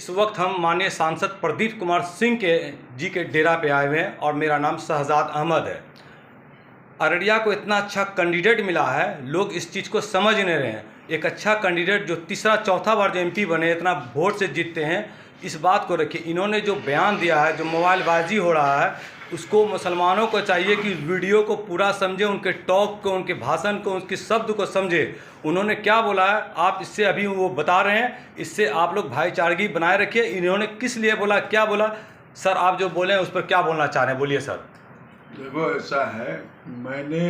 इस वक्त हम माननीय सांसद प्रदीप कुमार सिंह जी के डेरा पे आए हुए हैं और मेरा नाम शहजाद अहमद है। अररिया को इतना अच्छा कैंडिडेट मिला है, लोग इस चीज़ को समझ नहीं रहे हैं। एक अच्छा कैंडिडेट जो तीसरा चौथा बार जो एमपी बने, इतना वोट से जीतते हैं, इस बात को रखिए। इन्होंने जो बयान दिया है, जो मोबाइलबाजी हो रहा है, उसको मुसलमानों को चाहिए कि वीडियो को पूरा समझे, उनके टॉक को, उनके भाषण को, उनके शब्द को समझे। उन्होंने क्या बोला है, आप इससे अभी वो बता रहे हैं, इससे आप लोग भाईचारगी बनाए रखिए। इन्होंने किस लिए बोला, क्या बोला? सर आप जो बोले हैं उस पर क्या बोलना चाह रहे हैं, बोलिए सर। देखो, ऐसा है, मैंने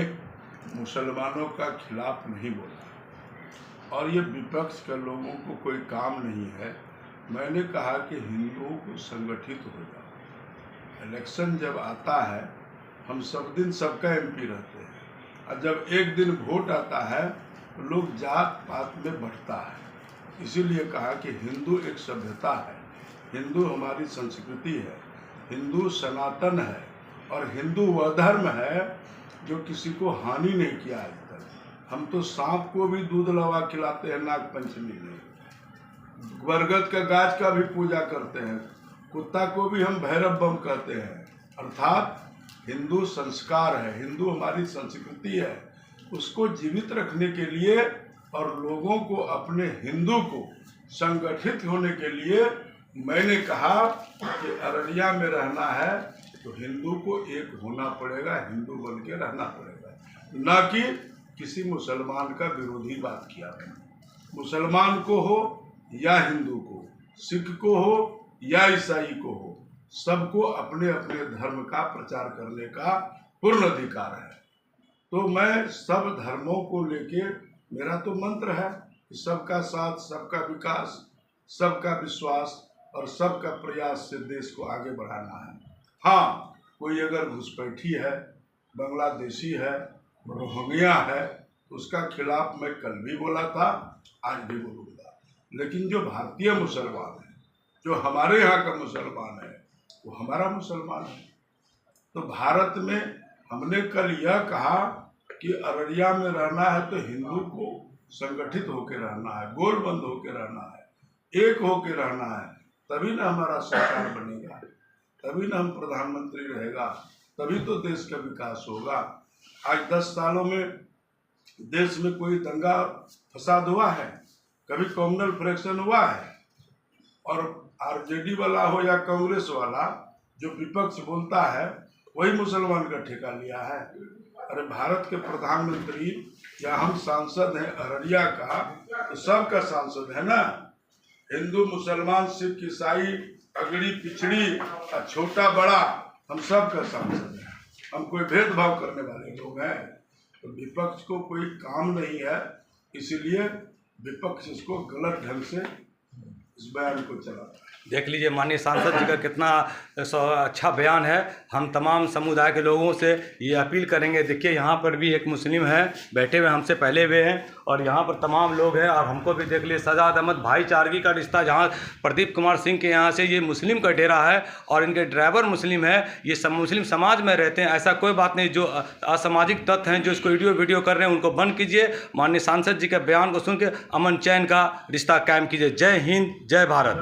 मुसलमानों का खिलाफ नहीं बोला और ये विपक्ष के लोगों को कोई काम नहीं है। मैंने कहा कि हिंदुओं को संगठित हो जाओ। इलेक्शन जब आता है, हम सब दिन सबका एमपी रहते हैं और जब एक दिन वोट आता है तो लोग जात पात में बढ़ता है। इसीलिए कहा कि हिंदू एक सभ्यता है, हिंदू हमारी संस्कृति है, हिंदू सनातन है और हिंदू वह धर्म है जो किसी को हानि नहीं किया आज तक। हम तो सांप को भी दूध लवा खिलाते हैं नाग पंचमी में, बरगद का गाछ का भी पूजा करते हैं, कुत्ता को भी हम भैरव बम कहते हैं। अर्थात हिंदू संस्कार है, हिंदू हमारी संस्कृति है, उसको जीवित रखने के लिए और लोगों को अपने हिंदू को संगठित होने के लिए मैंने कहा कि अररिया में रहना है तो हिंदू को एक होना पड़ेगा, हिंदू बन के रहना पड़ेगा, ना कि किसी मुसलमान का विरोधी बात किया है। मुसलमान को हो या हिंदू को, सिख को हो या ईसाई को हो, सबको अपने अपने धर्म का प्रचार करने का पूर्ण अधिकार है। तो मैं सब धर्मों को लेके, मेरा तो मंत्र है कि सबका साथ, सबका विकास, सबका विश्वास और सबका प्रयास से देश को आगे बढ़ाना है। हाँ, कोई अगर घुसपैठी है, बांग्लादेशी है, रोहिंग्या है, तो उसका खिलाफ मैं कल भी बोला था, आज भी बोलूँगा। लेकिन जो भारतीय मुसलमान है, जो हमारे यहाँ का मुसलमान है, वो हमारा मुसलमान है। तो भारत में हमने कल यह कहा कि अररिया में रहना है तो हिंदू को संगठित होकर रहना है, गोलबंद होकर रहना है, एक होकर रहना है, तभी ना हमारा सरकार बनेगा, तभी ना हम प्रधानमंत्री रहेगा, तभी तो देश का विकास होगा। आज 10 सालों में देश में कोई दंगा फसाद हुआ है? कभी कम्युनल फ्रैक्शन हुआ है? और आरजेडी वाला हो या कांग्रेस वाला, जो विपक्ष बोलता है वही मुसलमान का ठेका लिया है। अरे भारत के प्रधानमंत्री या हम सांसद हैं अररिया का, तो सबका सांसद है ना। हिंदू, मुसलमान, सिख, ईसाई, अगड़ी पिछड़ी, छोटा बड़ा, हम सब का सांसद हैं। हम कोई भेदभाव करने वाले लोग हैं? तो विपक्ष को कोई काम नहीं है, इसीलिए विपक्ष इसको गलत ढंग से इस बयान को चलाता है। देख लीजिए माननीय सांसद जी का कितना अच्छा बयान है। हम तमाम समुदाय के लोगों से ये अपील करेंगे। देखिए यहाँ पर भी एक मुस्लिम है बैठे हुए, हमसे पहले हुए हैं, और यहाँ पर तमाम लोग हैं। और हमको भी देख लिए शहजाद अहमद, भाईचारगी का रिश्ता, जहाँ प्रदीप कुमार सिंह के यहाँ से ये मुस्लिम का डेरा है और इनके ड्राइवर मुस्लिम है। ये सब मुस्लिम समाज में रहते हैं, ऐसा कोई बात नहीं। जो असामाजिक तत्व हैं जो इसको वीडियो कर रहे हैं, उनको बंद कीजिए। माननीय सांसद जी के बयान को सुन के अमन चैन का रिश्ता कायम कीजिए। जय हिंद, जय भारत।